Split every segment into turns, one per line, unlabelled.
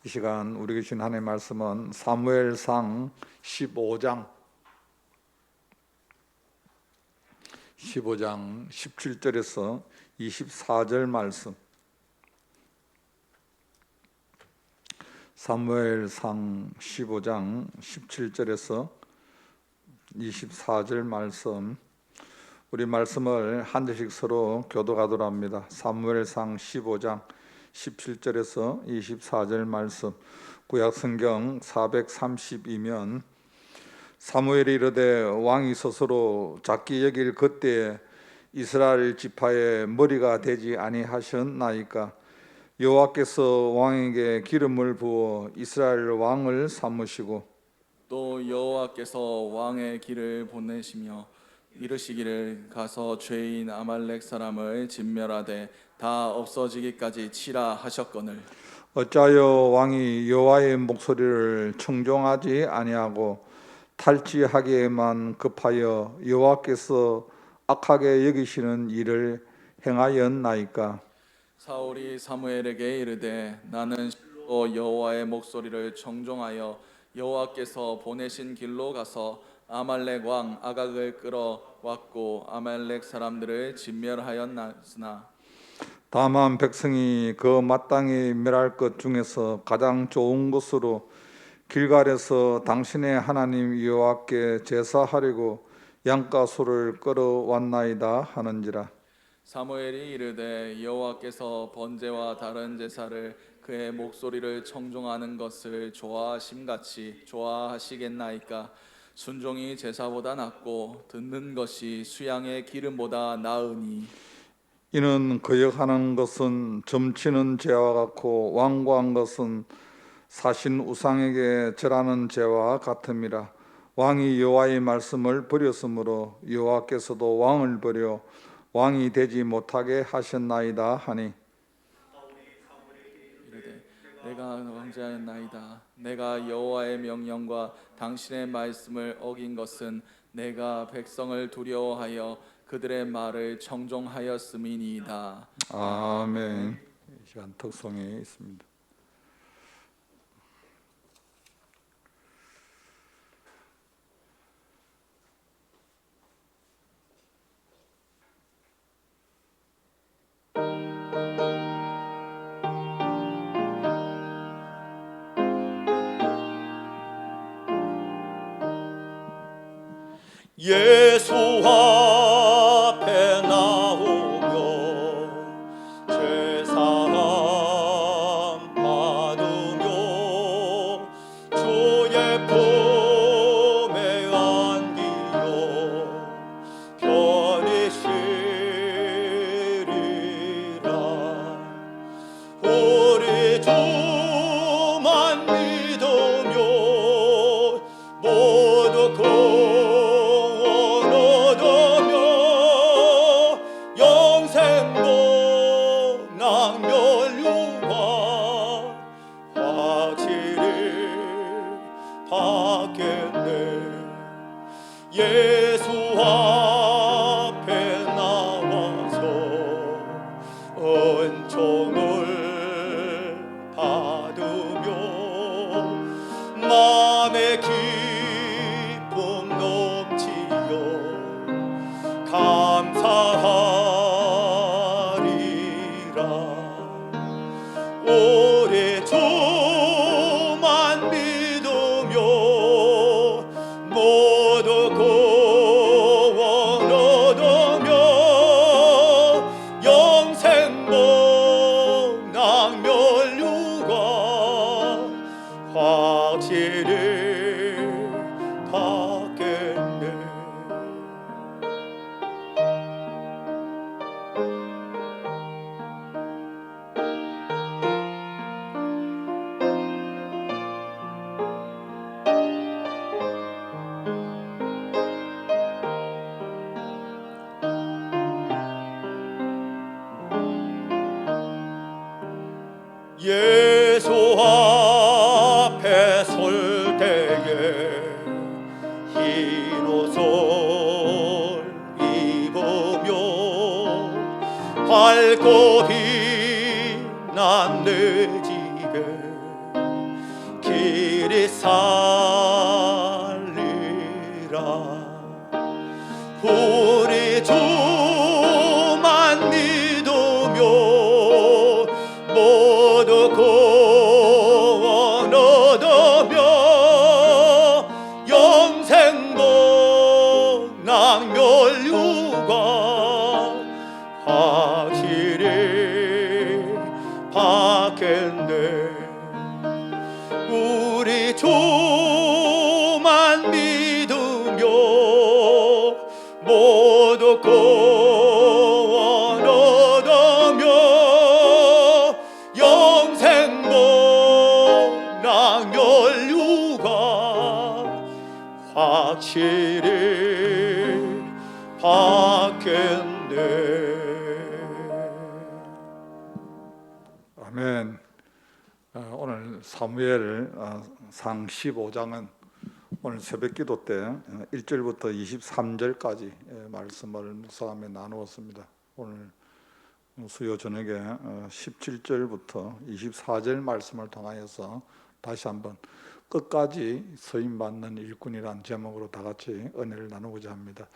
이 시간 우리에게 주신 하나님의 말씀은 사무엘상 15장 17절에서 24절 말씀. 사무엘상 15장 17절에서 24절 말씀. 우리 말씀을 한 절씩 서로 교독하도록 합니다. 사무엘상 15장 17절에서 24절 말씀. 구약 성경 432면 사무엘이 이르되 왕이 스스로 작게 여길 그때에 이스라엘 지파의 머리가 되지 아니하셨나이까. 여호와께서 왕에게 기름을 부어 이스라엘 왕을 삼으시고
또 여호와께서 왕의 길을 보내시며 이르시기를 가서 죄인 아말렉 사람을 진멸하되 다 없어지기까지 치라 하셨거늘
어찌하여 왕이 여호와의 목소리를 청종하지 아니하고 탈취하기에만 급하여 여호와께서 악하게 여기시는 일을 행하였나이까.
사울이 사무엘에게 이르되 나는 실로 여호와의 목소리를 청종하여 여호와께서 보내신 길로 가서 아말렉 왕 아각을 끌어왔고 아말렉 사람들을 진멸하였으나
다만 백성이 그 마땅히 멸할 것 중에서 가장 좋은 것으로 길갈에서 당신의 하나님 여호와께 제사하려고 양가소를 끌어왔나이다 하는지라.
사무엘이 이르되 여호와께서 번제와 다른 제사를 그의 목소리를 청종하는 것을 좋아하심같이 좋아하시겠나이까. 순종이 제사보다 낫고 듣는 것이 수양의 기름보다 나으니
이는 거역하는 것은 점치는 죄와 같고 완고한 것은 사신 우상에게 절하는 죄와 같음이라. 왕이 여호와의 말씀을 버렸으므로 여호와께서도 왕을 버려 왕이 되지 못하게 하셨나이다 하니
이르되 내가 왕자였나이다. 내가 여호와의 명령과 당신의 말씀을 어긴 것은 내가 백성을 두려워하여 그들의 말을 청종하였음이니이다.
아멘. 이 시간 특송에 있습니다.
예수 앞에 나오며 죄사함 받으며 주의 품에 안기어 편히 쉬리라. 우리 주만 믿으며 모두 예수 앞에 나와서 은총을 받으며 마음의 기쁨 넘치어 감사하리라. 우리 주만 믿으며 모두 구원 얻으며 영생 복락 면류가 확실히 받겠네. 예수 앞에 설 때 확실히 살리라. 우리 주만 믿으며 모두 구원 얻으며 영생 복락 멸류관 확실히 받겠네. 우리 주만 믿으며 모두 구원 얻으며 영생 복락 멸류관 확실히 받겠네.
아멘. 오늘 사무엘 상 15장은 오늘 새벽기도 때 1절부터 23절까지 말씀을 묵상하며 나누었습니다. 오늘 수요 저녁에 17절부터 24절 말씀을 통하여서 다시 한번 끝까지 서임받는 일꾼이란 제목으로 다 같이 은혜를 나누고자 합니다.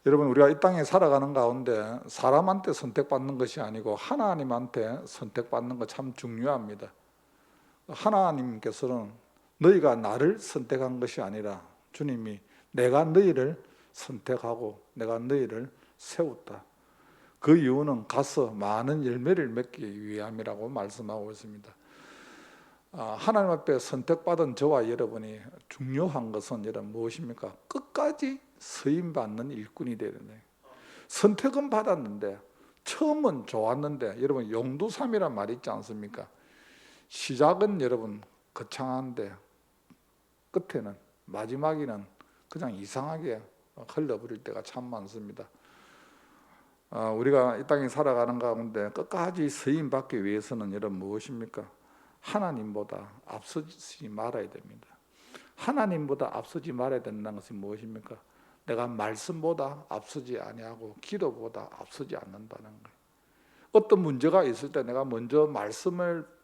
여러분, 우리가 이 땅에 살아가는 가운데 사람한테 선택받는 것이 아니고 하나님한테 선택받는 것 참 중요합니다. 하나님께서는 너희가 나를 선택한 것이 아니라 주님이 내가 너희를 선택하고 내가 너희를 세웠다. 그 이유는 가서 많은 열매를 맺기 위함이라고 말씀하고 있습니다. 하나님 앞에 선택받은 저와 여러분이 중요한 것은 여러분 무엇입니까? 끝까지 쓰임받는 일꾼이 되는 거예요. 선택은 받았는데 처음은 좋았는데 여러분 용두삼이란 말이 있지 않습니까? 시작은 여러분 거창한데 끝에는 마지막에는 그냥 이상하게 흘러버릴 때가 참 많습니다. 우리가 이 땅에 살아가는 가운데 끝까지 쓰임받기 위해서는 여러분 무엇입니까? 하나님보다 앞서지 말아야 됩니다. 하나님보다 앞서지 말아야 된다는 것이 무엇입니까? 내가 말씀보다 앞서지 아니하고 기도보다 앞서지 않는다는 거예요. 어떤 문제가 있을 때 내가 먼저 말씀을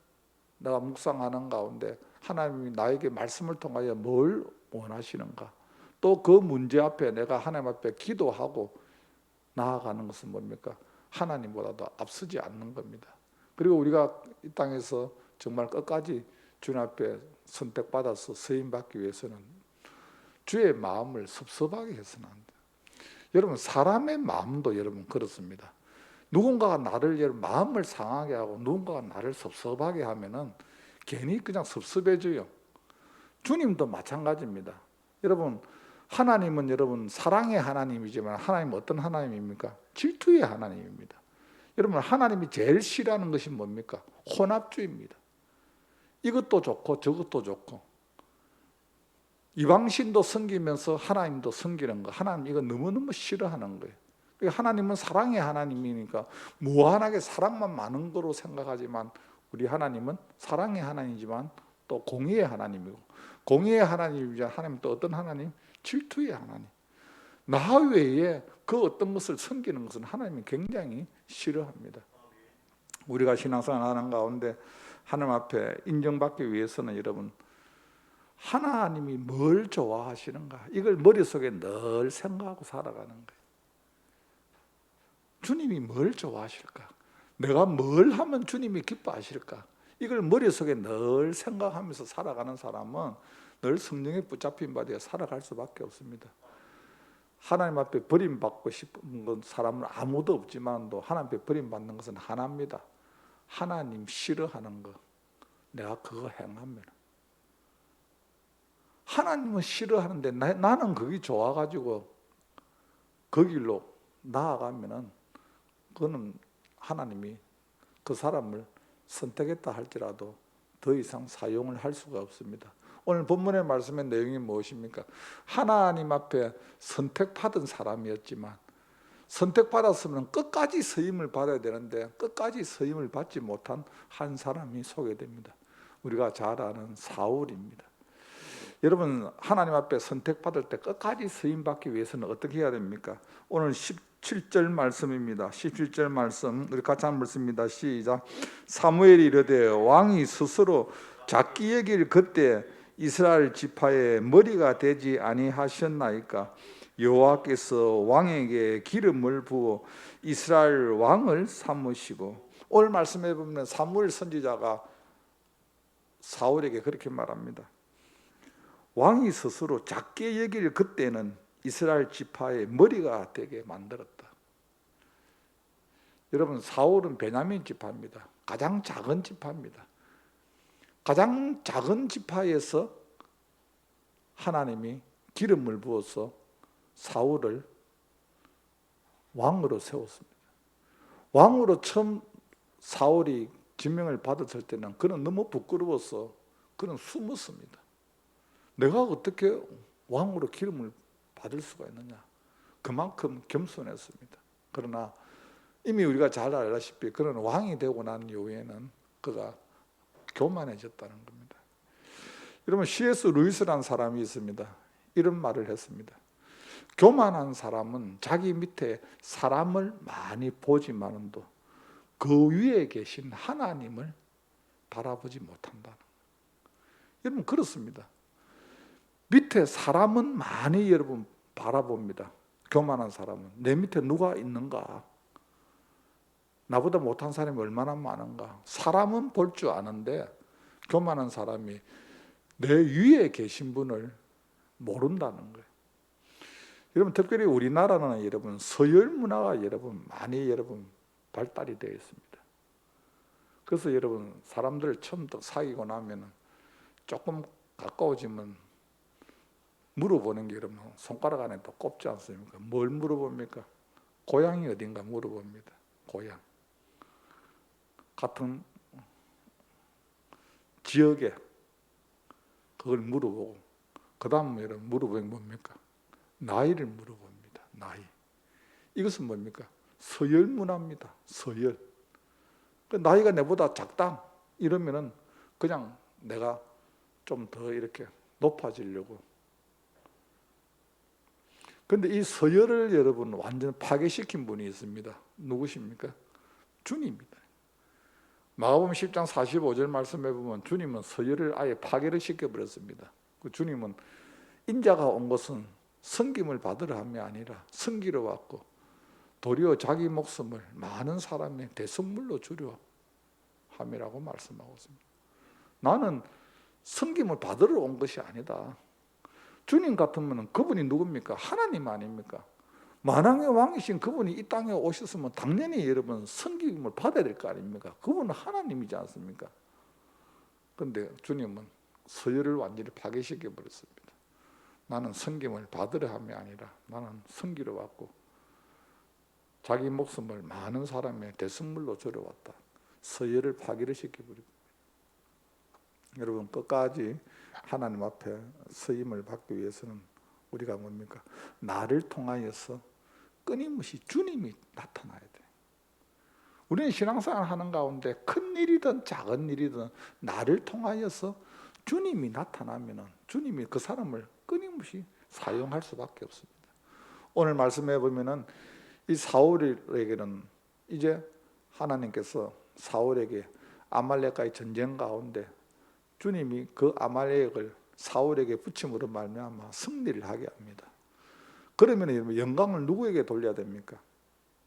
내가 묵상하는 가운데 하나님이 나에게 말씀을 통하여 뭘 원하시는가, 또 그 문제 앞에 내가 하나님 앞에 기도하고 나아가는 것은 뭡니까? 하나님보다도 앞서지 않는 겁니다. 그리고 우리가 이 땅에서 정말 끝까지 주님 앞에 선택받아서 쓰임받기 위해서는 주의 마음을 섭섭하게 해서는 안 돼요. 여러분, 사람의 마음도 여러분 그렇습니다. 누군가가 나를 여러분 마음을 상하게 하고 누군가가 나를 섭섭하게 하면은 괜히 그냥 섭섭해져요. 주님도 마찬가지입니다. 여러분, 하나님은 여러분 사랑의 하나님이지만 하나님은 어떤 하나님입니까? 질투의 하나님입니다. 여러분, 하나님이 제일 싫어하는 것이 뭡니까? 혼합주의입니다. 이것도 좋고 저것도 좋고 이방신도 섬기면서 하나님도 섬기는 거, 하나님 이거 너무너무 싫어하는 거예요. 하나님은 사랑의 하나님이니까 무한하게 사랑만 많은 거로 생각하지만 우리 하나님은 사랑의 하나님이지만 또 공의의 하나님이고, 공의의 하나님이자 하나님 또 어떤 하나님? 질투의 하나님. 나 외에 그 어떤 것을 섬기는 것은 하나님이 굉장히 싫어합니다. 우리가 신앙생활 하는 가운데 하나님 앞에 인정받기 위해서는 여러분 하나님이 뭘 좋아하시는가, 이걸 머릿속에 늘 생각하고 살아가는 거예요. 주님이 뭘 좋아하실까? 내가 뭘 하면 주님이 기뻐하실까? 이걸 머릿속에 늘 생각하면서 살아가는 사람은 늘 성령에 붙잡힌 바 되어 살아갈 수밖에 없습니다. 하나님 앞에 버림받고 싶은 사람은 아무도 없지만도 하나님 앞에 버림받는 것은 하나입니다. 하나님 싫어하는 거 내가 그거 행하면, 하나님은 싫어하는데 나는 그게 좋아가지고 그 길로 나아가면은 그거는 하나님이 그 사람을 선택했다 할지라도 더 이상 사용을 할 수가 없습니다. 오늘 본문의 말씀의 내용이 무엇입니까? 하나님 앞에 선택받은 사람이었지만 선택받았으면 끝까지 서임을 받아야 되는데 끝까지 서임을 받지 못한 한 사람이 소개됩니다. 우리가 잘 아는 사울입니다. 여러분, 하나님 앞에 선택받을 때 끝까지 서임받기 위해서는 어떻게 해야 됩니까? 오늘 17절 말씀입니다. 17절 말씀 우리 같이 한번 읽습니다. 시작. 사무엘이 이르되 왕이 스스로 작게 여길 그때 이스라엘 지파의 머리가 되지 아니하셨나이까? 여호와께서 왕에게 기름을 부어 이스라엘 왕을 삼으시고. 오늘 말씀해 보면 사무엘 선지자가 사울에게 그렇게 말합니다. 왕이 스스로 작게 여길 그때는 이스라엘 지파의 머리가 되게 만들었다. 여러분, 사울은 베냐민 지파입니다. 가장 작은 지파입니다. 가장 작은 지파에서 하나님이 기름을 부어서 사울을 왕으로 세웠습니다. 왕으로 처음 사울이 지명을 받았을 때는 그는 너무 부끄러워서 그는 숨었습니다. 내가 어떻게 왕으로 기름을 받을 수가 있느냐. 그만큼 겸손했습니다. 그러나 이미 우리가 잘 알다시피 그는 왕이 되고 난 이후에는 그가 교만해졌다는 겁니다. 여러분, C.S. 루이스라는 사람이 있습니다. 이런 말을 했습니다. 교만한 사람은 자기 밑에 사람을 많이 보지만도 그 위에 계신 하나님을 바라보지 못한다는 거예요. 여러분, 그렇습니다. 밑에 사람은 많이 여러분 바라봅니다. 교만한 사람은 내 밑에 누가 있는가? 나보다 못한 사람이 얼마나 많은가? 사람은 볼 줄 아는데 교만한 사람이 내 위에 계신 분을 모른다는 거예요. 여러분, 특별히 우리나라는 여러분 서열 문화가 여러분 많이 여러분 발달이 되어 있습니다. 그래서 여러분 사람들 처음 사귀고 나면은 조금 가까워지면 물어보는 게 여러분 손가락 안에 또 꼽지 않습니까? 뭘 물어봅니까? 고향이 어딘가 물어봅니다. 고향. 같은 지역에 그걸 물어보고 그 다음 여러분 물어보는 게 뭡니까? 나이를 물어봅니다. 나이. 이것은 뭡니까? 서열 문화입니다. 서열. 나이가 내보다 작다 이러면은 그냥 내가 좀 더 이렇게 높아지려고. 그런데 이 서열을 여러분 완전 파괴시킨 분이 있습니다. 누구십니까? 주님입니다. 마가복음 10장 45절 말씀해 보면 주님은 서열을 아예 파괴를 시켜버렸습니다. 그 주님은 인자가 온 것은 섬김을 받으려 함이 아니라 섬기러 왔고 도리어 자기 목숨을 많은 사람의 대성물로 주려 함이라고 말씀하고 있습니다. 나는 섬김을 받으러 온 것이 아니다. 주님 같으면 그분이 누굽니까? 하나님 아닙니까? 만왕의 왕이신 그분이 이 땅에 오셨으면 당연히 여러분 섬김을 받아야 될 거 아닙니까? 그분은 하나님이지 않습니까? 그런데 주님은 서열을 완전히 파괴시켜 버렸습니다. 나는 섬김을 받으려 함이 아니라 나는 섬기러 왔고 자기 목숨을 많은 사람의 대성물로 줄여왔다. 서열을 파괴를 시켜버리고. 여러분, 끝까지 하나님 앞에 서임을 받기 위해서는 우리가 뭡니까? 나를 통하여서 끊임없이 주님이 나타나야 돼. 우리는 신앙생활 하는 가운데 큰 일이든 작은 일이든 나를 통하여서 주님이 나타나면은 주님이 그 사람을 끊임없이 사용할 수밖에 없습니다. 오늘 말씀해 보면은 이 사울에게는 이제 하나님께서 사울에게 아말렉과의 전쟁 가운데 주님이 그 아말렉을 사울에게 붙임으로 말미암아 승리를 하게 합니다. 그러면 영광을 누구에게 돌려야 됩니까?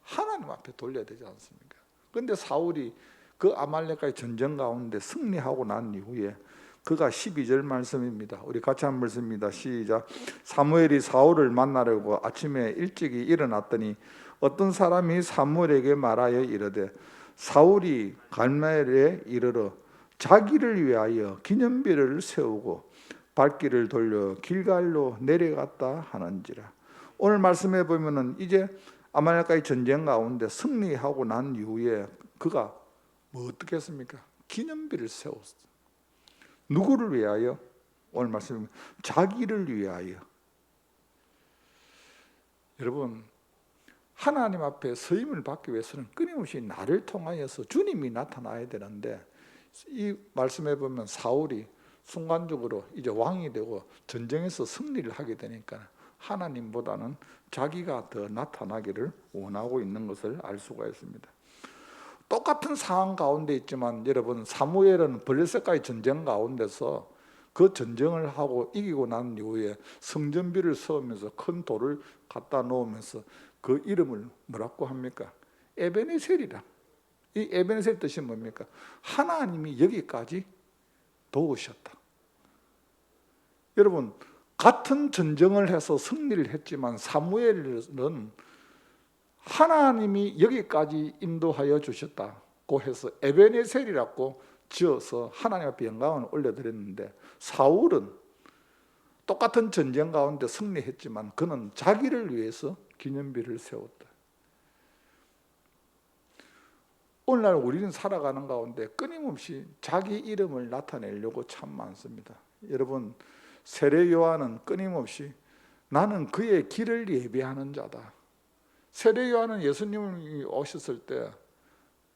하나님 앞에 돌려야 되지 않습니까? 그런데 사울이 그 아말렉과의 전쟁 가운데 승리하고 난 이후에 그가 12절 말씀입니다. 우리 같이 한번 읽습니다. 시작. 사무엘이 사울을 만나려고 아침에 일찍이 일어났더니 어떤 사람이 사무엘에게 말하여 이르되 사울이 갈멜에 이르러 자기를 위하여 기념비를 세우고 발길을 돌려 길갈로 내려갔다 하는지라. 오늘 말씀해 보면은 이제 아말렉과의 전쟁 가운데 승리하고 난 이후에 그가 뭐 어떻게 했습니까? 기념비를 세웠어요. 누구를 위하여? 오늘 말씀은 자기를 위하여. 여러분, 하나님 앞에 서임을 받기 위해서는 끊임없이 나를 통하여서 주님이 나타나야 되는데 이 말씀해 보면 사울이 순간적으로 이제 왕이 되고 전쟁에서 승리를 하게 되니까 하나님보다는 자기가 더 나타나기를 원하고 있는 것을 알 수가 있습니다. 똑같은 상황 가운데 있지만 여러분, 사무엘은 블레셋과의 전쟁 가운데서 그 전쟁을 하고 이기고 난 이후에 성전비를 세우면서 큰 돌을 갖다 놓으면서 그 이름을 뭐라고 합니까? 에베네셀이라. 이 에베네셀 뜻이 뭡니까? 하나님이 여기까지 도우셨다. 여러분, 같은 전쟁을 해서 승리를 했지만 사무엘은 하나님이 여기까지 인도하여 주셨다고 해서 에베네셀이라고 지어서 하나님 앞에 영광을 올려드렸는데, 사울은 똑같은 전쟁 가운데 승리했지만 그는 자기를 위해서 기념비를 세웠다. 오늘날 우리는 살아가는 가운데 끊임없이 자기 이름을 나타내려고 참 많습니다. 여러분, 세례 요한은 끊임없이 나는 그의 길을 예비하는 자다. 세례 요한은 예수님이 오셨을 때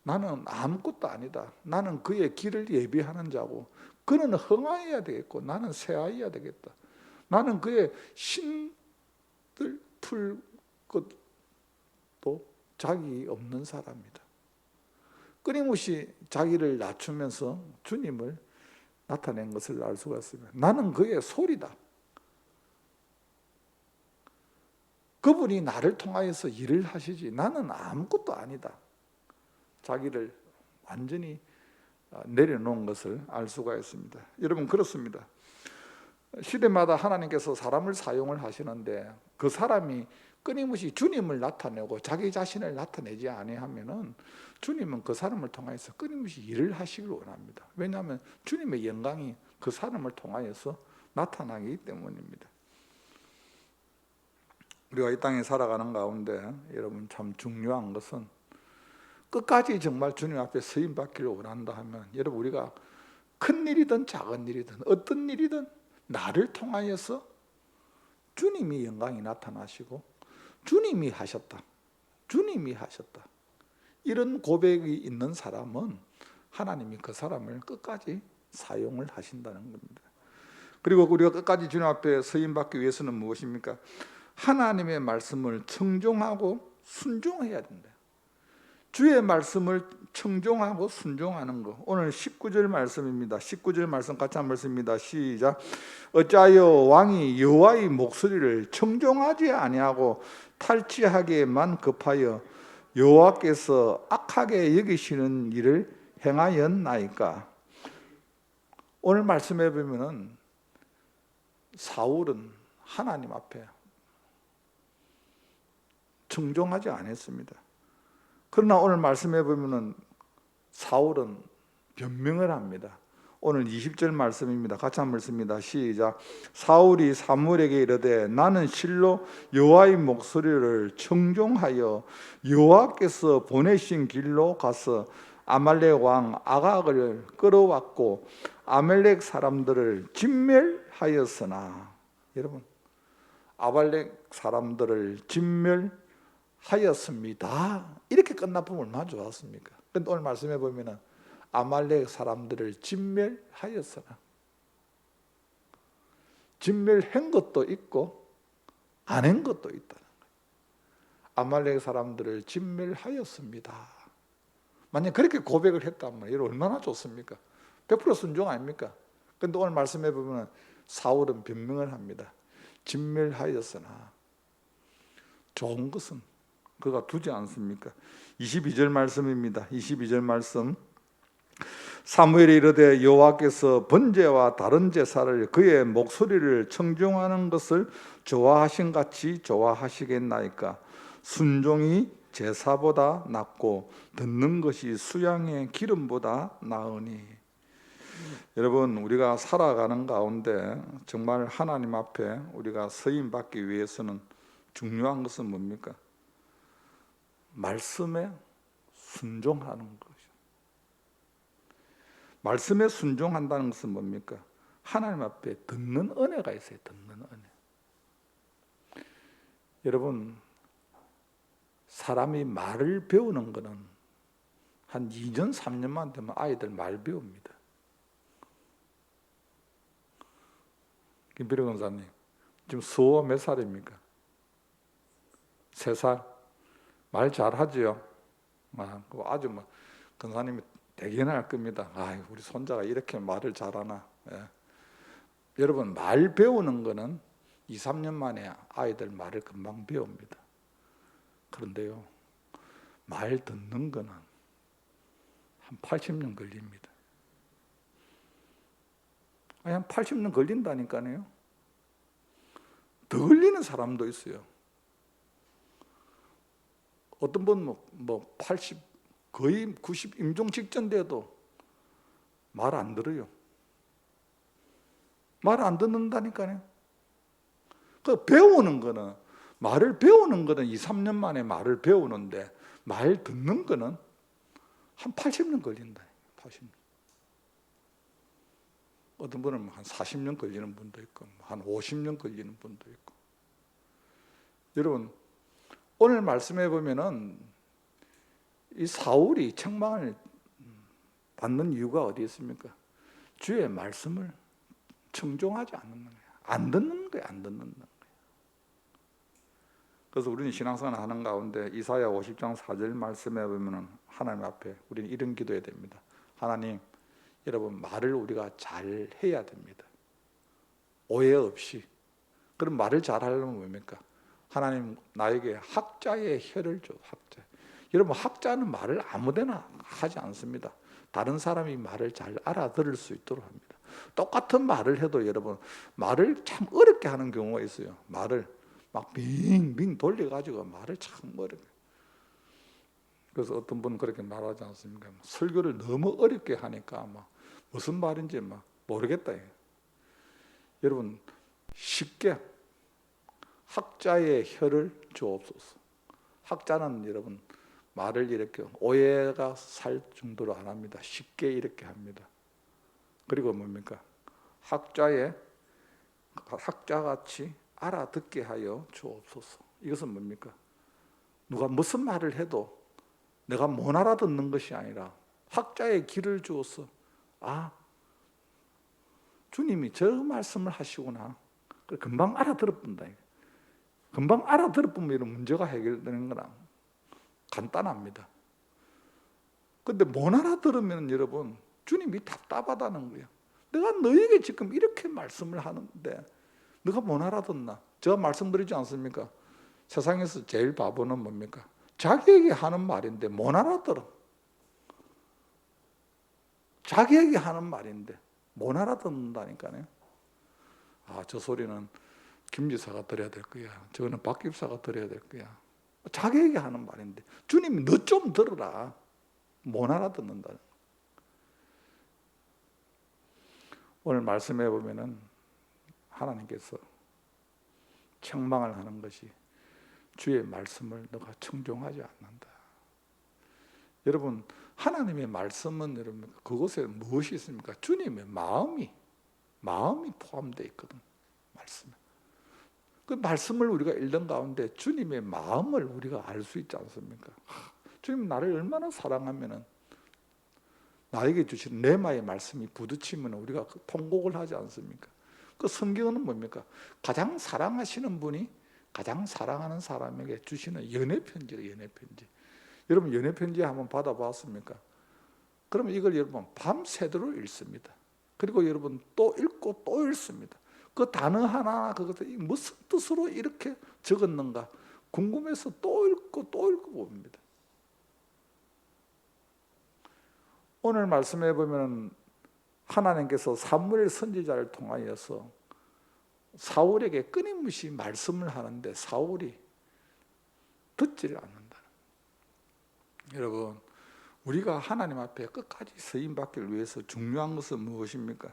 나는 아무것도 아니다. 나는 그의 길을 예비하는 자고, 그는 흥하여야 되겠고 나는 쇠하여야 되겠다. 나는 그의 신들 풀 것도 자기 없는 사람이다. 끊임없이 자기를 낮추면서 주님을 나타낸 것을 알 수가 있습니다. 나는 그의 소리다. 그분이 나를 통하여서 일을 하시지 나는 아무것도 아니다. 자기를 완전히 내려놓은 것을 알 수가 있습니다. 여러분, 그렇습니다. 시대마다 하나님께서 사람을 사용을 하시는데 그 사람이 끊임없이 주님을 나타내고 자기 자신을 나타내지 아니하면은 주님은 그 사람을 통하여서 끊임없이 일을 하시길 원합니다. 왜냐하면 주님의 영광이 그 사람을 통하여서 나타나기 때문입니다. 우리가 이 땅에 살아가는 가운데 여러분, 참 중요한 것은 끝까지 정말 주님 앞에 쓰임 받기를 원한다 하면, 여러분, 우리가 큰 일이든 작은 일이든 어떤 일이든 나를 통하여서 주님이 영광이 나타나시고 주님이 하셨다. 주님이 하셨다. 이런 고백이 있는 사람은 하나님이 그 사람을 끝까지 사용을 하신다는 겁니다. 그리고 우리가 끝까지 주님 앞에 쓰임 받기 위해서는 무엇입니까? 하나님의 말씀을 청종하고 순종해야 된다. 주의 말씀을 청종하고 순종하는 것. 오늘 19절 말씀입니다. 19절 말씀 같이 한번 읽습니다. 시작. 어찌하여 왕이 여호와의 목소리를 청종하지 아니하고 탈취하기에만 급하여 여호와께서 악하게 여기시는 일을 행하였나이까. 오늘 말씀해 보면은 사울은 하나님 앞에 청종하지 않았습니다. 그러나 오늘 말씀해 보면은 사울은 변명을 합니다. 오늘 20절 말씀입니다. 같이 한번 읽습니다. 시작. 사울이 사무엘에게 이르되 나는 실로 여호와의 목소리를 청종하여 여호와께서 보내신 길로 가서 아말렉 왕 아각을 끌어왔고 아말렉 사람들을 진멸하였으나, 여러분, 아말렉 사람들을 진멸하였습니다. 이렇게 끝나면 얼마나 좋았습니까? 그런데 오늘 말씀해 보면은 아말렉 사람들을 진멸하였으나, 진멸한 것도 있고 안 한 것도 있다는 거예요. 아말렉 사람들을 진멸하였습니다. 만약 그렇게 고백을 했다면 이거 얼마나 좋습니까? 100% 순종 아닙니까? 그런데 오늘 말씀해 보면 사울은 변명을 합니다. 진멸하였으나 좋은 것은 그가 두지 않습니까? 22절 말씀입니다. 22절 말씀. 사무엘이 이르되 여호와께서 번제와 다른 제사를 그의 목소리를 청종하는 것을 좋아하신 같이 좋아하시겠나이까. 순종이 제사보다 낫고 듣는 것이 수양의 기름보다 나으니. 여러분, 우리가 살아가는 가운데 정말 하나님 앞에 우리가 서임 받기 위해서는 중요한 것은 뭡니까? 말씀에 순종하는 것이죠. 말씀에 순종한다는 것은 뭡니까? 하나님 앞에 듣는 은혜가 있어요. 듣는 은혜. 여러분, 사람이 말을 배우는 것은 한 2년, 3년만 되면 아이들 말 배웁니다. 김필호 권사님, 지금 수호 몇 살입니까? 3살. 말 잘하지요. 아주 뭐 권사님이 대견할 겁니다. 우리 손자가 이렇게 말을 잘하나. 예. 여러분, 말 배우는 거는 2, 3년 만에 아이들 말을 금방 배웁니다. 그런데요, 말 듣는 거는 한 80년 걸립니다. 한 80년 걸린다니까요. 더 걸리는 사람도 있어요. 어떤 분 80, 거의 90 임종 직전 돼도 말 안 들어요. 말 안 듣는다니까요. 그 배우는 거는, 말을 배우는 거는 2, 3년 만에 말을 배우는데 말 듣는 거는 한 80년 걸린다. 80년. 어떤 분은 한 40년 걸리는 분도 있고 한 50년 걸리는 분도 있고. 여러분, 오늘 말씀해 보면은 이 사울이 책망을 받는 이유가 어디 있습니까? 주의 말씀을 청종하지 않는 거예요. 안 듣는 거예요. 안 듣는 거예요. 그래서 우리는 신앙생활 하는 가운데 이사야 50장 4절 말씀해 보면은 하나님 앞에 우리는 이런 기도해야 됩니다. 하나님, 여러분, 말을 우리가 잘 해야 됩니다. 오해 없이. 그럼 말을 잘 하려면 뭡니까? 하나님, 나에게 학자의 혀를 줘. 학자. 여러분, 학자는 말을 아무데나 하지 않습니다. 다른 사람이 말을 잘 알아들을 수 있도록 합니다. 똑같은 말을 해도 여러분, 말을 참 어렵게 하는 경우가 있어요. 말을 막 빙빙 돌려가지고 말을 참 어렵게. 그래서 어떤 분은 그렇게 말하지 않습니까? 설교를 너무 어렵게 하니까 무슨 말인지 모르겠다. 여러분, 쉽게 학자의 혀를 주옵소서. 학자는 여러분 말을 이렇게 오해가 살 정도로 안 합니다. 쉽게 이렇게 합니다. 그리고 뭡니까? 학자같이 알아듣게 하여 주옵소서. 이것은 뭡니까? 누가 무슨 말을 해도 내가 못 알아듣는 것이 아니라 학자의 귀를 주어서 주님이 저 말씀을 하시구나. 금방 알아들어본다. 금방 알아들어보면 이런 문제가 해결되는 거랑 간단합니다. 근데 못 알아들으면 여러분, 주님이 답답하다는 거예요. 내가 너에게 지금 이렇게 말씀을 하는데 너가 못 알아듣나? 제가 말씀드리지 않습니까? 세상에서 제일 바보는 뭡니까? 자기에게 하는 말인데 못 알아들어. 자기에게 하는 말인데 못 알아듣는다니까요. 저 소리는 김 지사가 들어야 될 거야. 저거는 박 집사가 들어야 될 거야. 자기에게 하는 말인데 주님이 너 좀 들어라. 못 알아듣는다. 오늘 말씀해 보면은 하나님께서 책망을 하는 것이 주의 말씀을 너가 청종하지 않는다. 여러분, 하나님의 말씀은 여러분 그곳에 무엇이 있습니까? 주님의 마음이 포함되어 있거든. 말씀에. 그 말씀을 우리가 읽는 가운데 주님의 마음을 우리가 알 수 있지 않습니까? 주님 나를 얼마나 사랑하면은 나에게 주신 레마의 말씀이 부딪히면 우리가 그 통곡을 하지 않습니까? 그 성경은 뭡니까? 가장 사랑하시는 분이 가장 사랑하는 사람에게 주시는 연애 편지예요. 연애 편지. 여러분 연애 편지 한번 받아봤습니까? 그러면 이걸 여러분 밤새도록 읽습니다. 그리고 여러분 또 읽고 또 읽습니다. 그 단어 하나 그것을 무슨 뜻으로 이렇게 적었는가 궁금해서 또 읽고 봅니다. 오늘 말씀해 보면 하나님께서 사무엘 선지자를 통하여서 사울에게 끊임없이 말씀을 하는데 사울이 듣지를 않는다. 여러분, 우리가 하나님 앞에 끝까지 쓰임 받기를 위해서 중요한 것은 무엇입니까?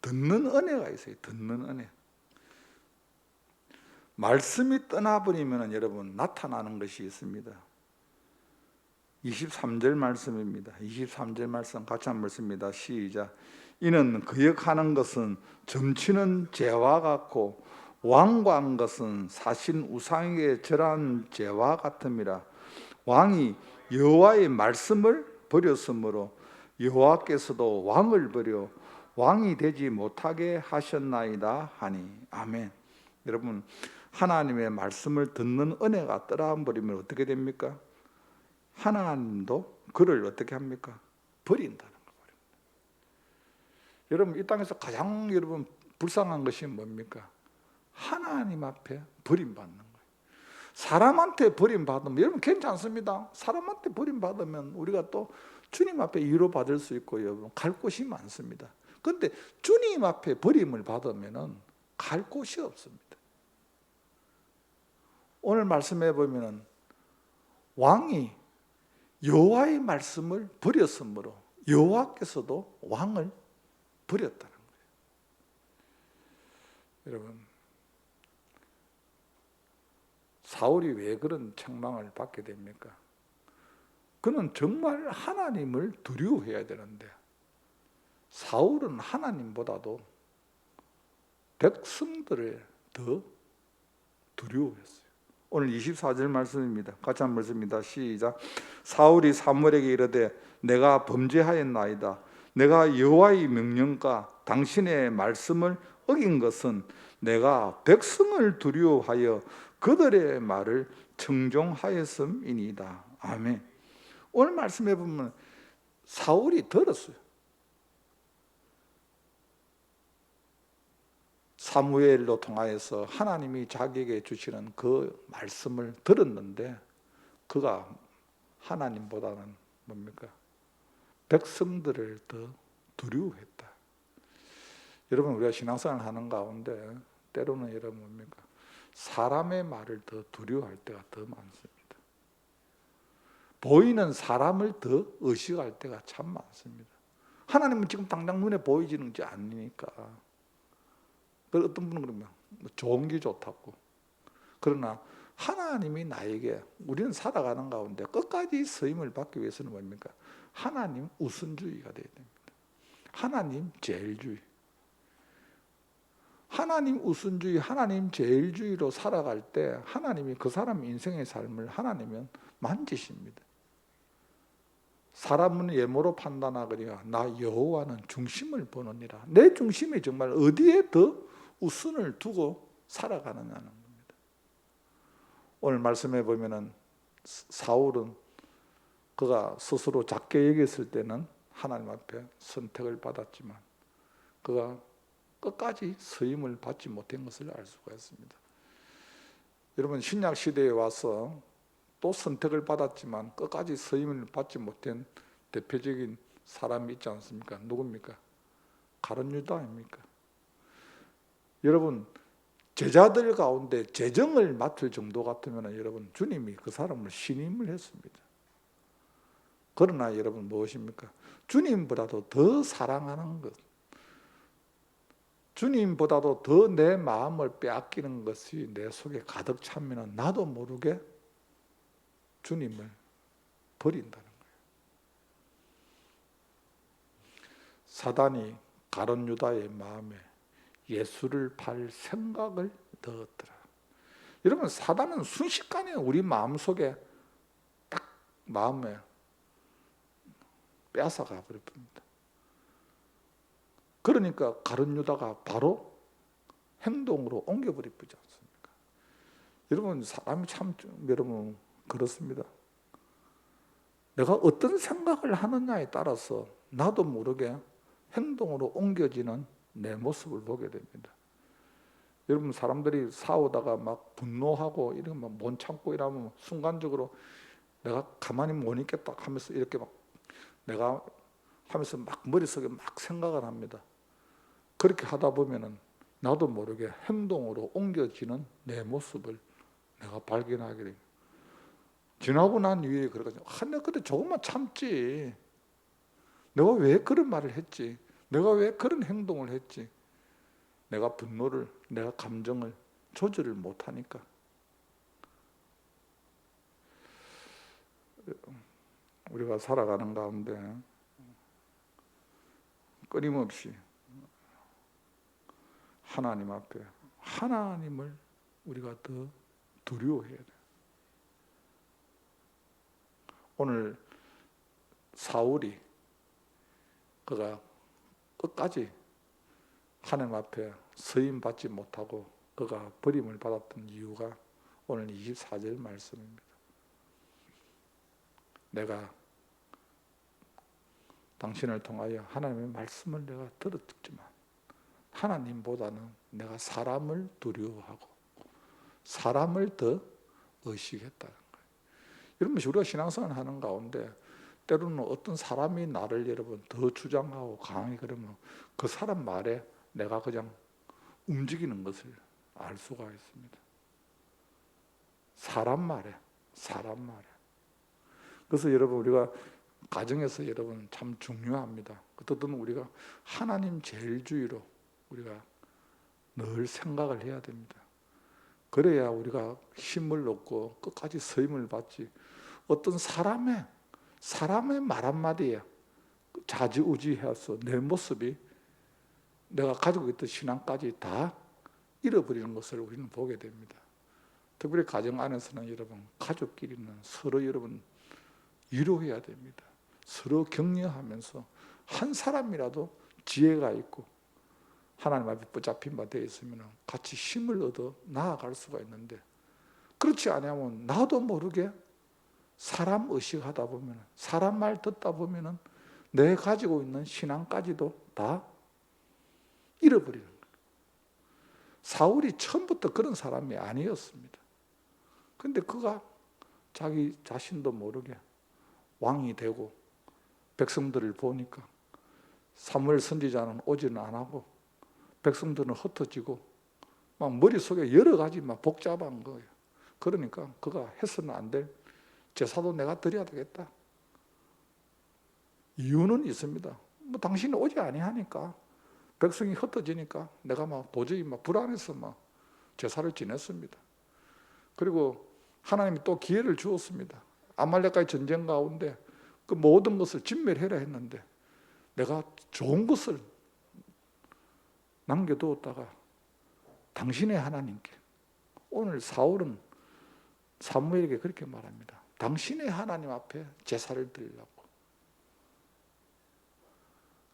듣는 은혜가 있어요. 듣는 은혜. 말씀이 떠나버리면 여러분 나타나는 것이 있습니다. 23절 말씀입니다. 23절 말씀 같이 한번 읽습니다. 시작. 이는 거역하는 것은 점치는 죄와 같고 완고한 것은 사신 우상에게 절한 죄와 같음이라. 왕이 여호와의 말씀을 버렸으므로 여호와께서도 왕을 버려 왕이 되지 못하게 하셨나이다 하니. 아멘. 여러분, 하나님의 말씀을 듣는 은혜가 떠나와 버리면 어떻게 됩니까? 하나님도 그를 어떻게 합니까? 버린다는 거예요. 여러분, 이 땅에서 가장 여러분 불쌍한 것이 뭡니까? 하나님 앞에 버림받는 거예요. 사람한테 버림받으면 여러분 괜찮습니다. 사람한테 버림받으면 우리가 또 주님 앞에 위로받을 수 있고 여러분 갈 곳이 많습니다. 그런데 주님 앞에 버림을 받으면 갈 곳이 없습니다. 오늘 말씀해 보면 왕이 여호와의 말씀을 버렸으므로 여호와께서도 왕을 버렸다는 거예요. 여러분, 사울이 왜 그런 책망을 받게 됩니까? 그는 정말 하나님을 두려워해야 되는데 사울은 하나님보다도 백성들을 더 두려워했어요. 오늘 24절 말씀입니다. 같이 한번 읽습니다. 시작. 사울이 사무엘에게 이르되 내가 범죄하였나이다. 내가 여호와의 명령과 당신의 말씀을 어긴 것은 내가 백성을 두려워하여 그들의 말을 청종하였음이니이다. 아멘. 오늘 말씀해 보면 사울이 들었어요. 사무엘로 통하여서 하나님이 자기에게 주시는 그 말씀을 들었는데 그가 하나님보다는 뭡니까? 백성들을 더 두려워했다. 여러분, 우리가 신앙생활 하는 가운데 때로는 여러분 뭡니까? 사람의 말을 더 두려워할 때가 더 많습니다. 보이는 사람을 더 의식할 때가 참 많습니다. 하나님은 지금 당장 눈에 보이지는 않으니까. 어떤 분은 그러면 좋은 게 좋다고. 그러나 하나님이 나에게 우리는 살아가는 가운데 끝까지 쓰임을 받기 위해서는 뭡니까? 하나님 우선주의가 돼야 됩니다. 하나님 제일주의. 하나님 우선주의, 하나님 제일주의로 살아갈 때 하나님이 그 사람 인생의 삶을 하나님은 만지십니다. 사람은 외모로 판단하거니와 나 여호와는 중심을 보느니라. 내 중심이 정말 어디에 더 우선을 두고 살아가느냐는 겁니다. 오늘 말씀해 보면은 사울은 그가 스스로 작게 여겼을 때는 하나님 앞에 선택을 받았지만 그가 끝까지 쓰임을 받지 못한 것을 알 수가 있습니다. 여러분, 신약 시대에 와서 또 선택을 받았지만 끝까지 쓰임을 받지 못한 대표적인 사람이 있지 않습니까? 누굽니까? 가룟 유다입니까? 여러분, 제자들 가운데 재정을 맡을 정도 같으면 여러분 주님이 그 사람을 신임을 했습니다. 그러나 여러분 무엇입니까? 주님보다도 더 사랑하는 것, 주님보다도 더 내 마음을 빼앗기는 것이 내 속에 가득 차면 나도 모르게 주님을 버린다는 거예요. 사단이 가룟 유다의 마음에 예수를 팔 생각을 넣었더라. 여러분, 사단은 순식간에 우리 마음속에 딱 마음에 빼앗아가 버립니다. 그러니까 가룟 유다가 바로 행동으로 옮겨버리지 않습니까? 여러분, 사람이 참 여러분 그렇습니다. 내가 어떤 생각을 하느냐에 따라서 나도 모르게 행동으로 옮겨지는 내 모습을 보게 됩니다. 여러분, 사람들이 싸우다가 막 분노하고 이런 막 못 참고 이러면 순간적으로 내가 가만히 못 있겠다 하면서 이렇게 막 내가 하면서 막 머릿속에 막 생각을 합니다. 그렇게 하다 보면은 나도 모르게 행동으로 옮겨지는 내 모습을 내가 발견하게 됩니다. 지나고 난 이후에 그래가지고 내가 그때 조금만 참지. 내가 왜 그런 말을 했지? 내가 왜 그런 행동을 했지? 내가 분노를, 내가 감정을 조절을 못하니까. 우리가 살아가는 가운데 끊임없이 하나님 앞에 하나님을 우리가 더 두려워해야 돼요. 오늘 사울이 그가 끝까지 하나님 앞에 서임 받지 못하고 그가 버림을 받았던 이유가 오늘 24절 말씀입니다. 내가 당신을 통하여 하나님의 말씀을 내가 들었지만 하나님보다는 내가 사람을 두려워하고 사람을 더 의식했다는 거예요. 여러분, 우리가 신앙생활 하는 가운데 때로는 어떤 사람이 나를 여러분 더 주장하고 강하게 그러면 그 사람 말에 내가 그냥 움직이는 것을 알 수가 있습니다. 사람 말에. 그래서 여러분, 우리가 가정에서 여러분 참 중요합니다. 어떻든 우리가 하나님 제일주의로 우리가 늘 생각을 해야 됩니다. 그래야 우리가 힘을 얻고 끝까지 쓰임을 받지. 어떤 사람의 말 한마디에 좌지우지해서 내 모습이 내가 가지고 있던 신앙까지 다 잃어버리는 것을 우리는 보게 됩니다. 특별히 가정 안에서는 여러분 가족끼리는 서로 여러분 위로해야 됩니다. 서로 격려하면서 한 사람이라도 지혜가 있고 하나님 앞에 붙잡힌 바 되어 있으면 같이 힘을 얻어 나아갈 수가 있는데, 그렇지 않으면 나도 모르게 사람 의식하다 보면, 사람 말 듣다 보면 내 가지고 있는 신앙까지도 다 잃어버리는 거예요. 사울이 처음부터 그런 사람이 아니었습니다. 근데 그가 자기 자신도 모르게 왕이 되고 백성들을 보니까 사무엘 선지자는 오지는 안 하고 백성들은 흩어지고 막 머릿속에 여러 가지 막 복잡한 거예요. 그러니까 그가 해서는 안 될 제사도 내가 드려야 되겠다. 이유는 있습니다. 뭐 당신이 오지 아니하니까 백성이 흩어지니까 내가 막 도저히 막 불안해서 막 제사를 지냈습니다. 그리고 하나님이 또 기회를 주었습니다. 아말렉과의 전쟁 가운데 그 모든 것을 진멸해라 했는데 내가 좋은 것을 남겨두었다가 당신의 하나님께, 오늘 사울은 사무엘에게 그렇게 말합니다. 당신의 하나님 앞에 제사를 드리려고.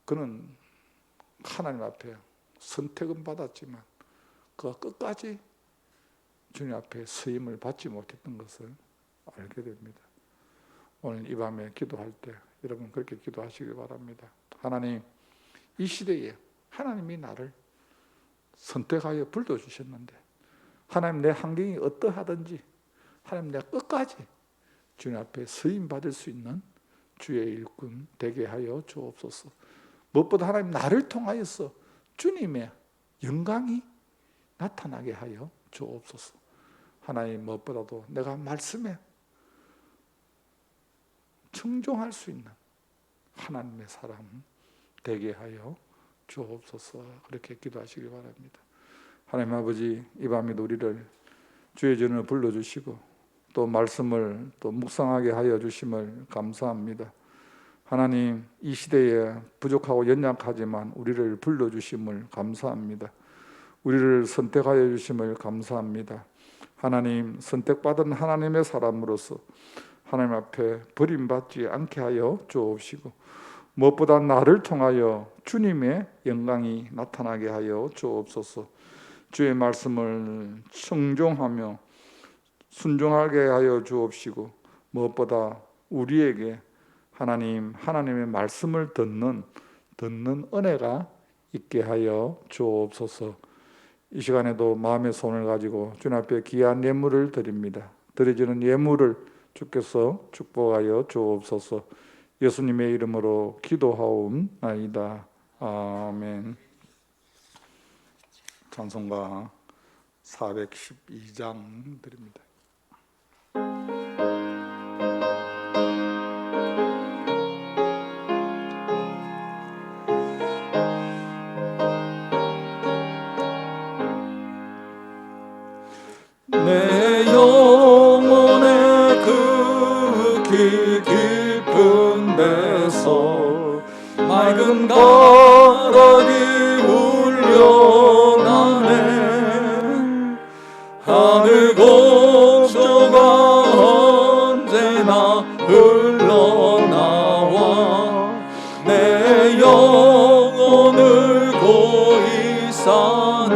그는 하나님 앞에 선택은 받았지만 그가 끝까지 주님 앞에 쓰임을 받지 못했던 것을 알게 됩니다. 오늘 이 밤에 기도할 때 여러분 그렇게 기도하시기 바랍니다. 하나님, 이 시대에 하나님이 나를 선택하여 불러주셨는데 하나님, 내 환경이 어떠하든지 하나님, 내가 끝까지 주님 앞에 쓰임 받을 수 있는 주의 일꾼 되게 하여 주옵소서. 무엇보다 하나님, 나를 통하여서 주님의 영광이 나타나게 하여 주옵소서. 하나님, 무엇보다도 내가 말씀에 청종할 수 있는 하나님의 사람 되게 하여 주옵소서. 그렇게 기도하시기 바랍니다. 하나님 아버지, 이 밤에도 우리를 주의 전을 불러주시고 또 말씀을 또 묵상하게 하여 주심을 감사합니다. 하나님, 이 시대에 부족하고 연약하지만 우리를 불러주심을 감사합니다. 우리를 선택하여 주심을 감사합니다. 하나님, 선택받은 하나님의 사람으로서 하나님 앞에 버림받지 않게 하여 주옵시고 무엇보다 나를 통하여 주님의 영광이 나타나게 하여 주옵소서. 주의 말씀을 청종하며 순종하게 하여 주옵시고 무엇보다 우리에게 하나님의 말씀을 듣는 은혜가 있게 하여 주옵소서. 이 시간에도 마음의 손을 가지고 주님 앞에 귀한 예물을 드립니다. 드려지는 예물을 주께서 축복하여 주옵소서. 예수님의 이름으로 기도하옵나이다. 아멘. 찬송가 412장 드립니다.
내 영혼의 그 깊은 데서 맑은 가락이 울려나네. 하늘 곡조가 언제나 흘러나와 내 영혼을 고이 싸네.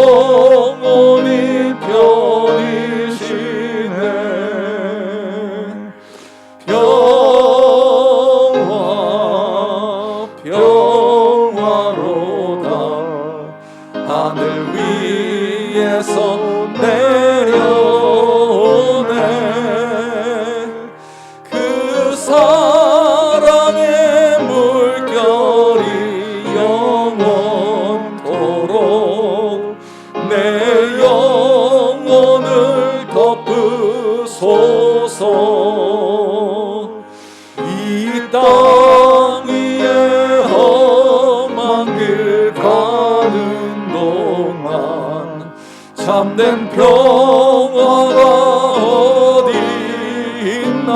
영원히 편이시네. 평화 평화로다. 하늘 위에서 내려오네. 그 사랑의 물결이 영원토록 내 영혼을 덮으소서. 이 땅 위에 험한 길 가는 동안 참된 평화가 어디 있나.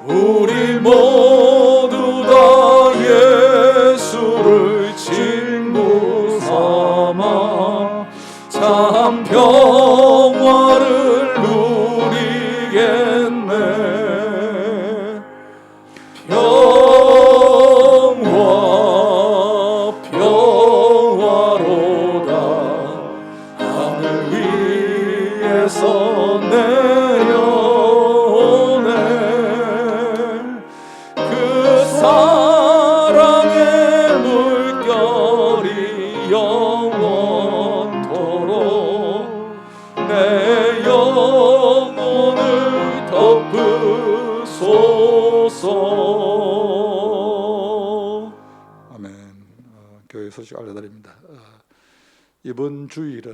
우리 모두 다 예수를 친구 삼아 참 평화를 누리겠네. 평화로다. 하늘 위에서 내려오네. 그 사랑의 물결이 영원토록 내 영혼을 덮으소서.
아멘. 교회 소식 알려드립니다. 이번 주일은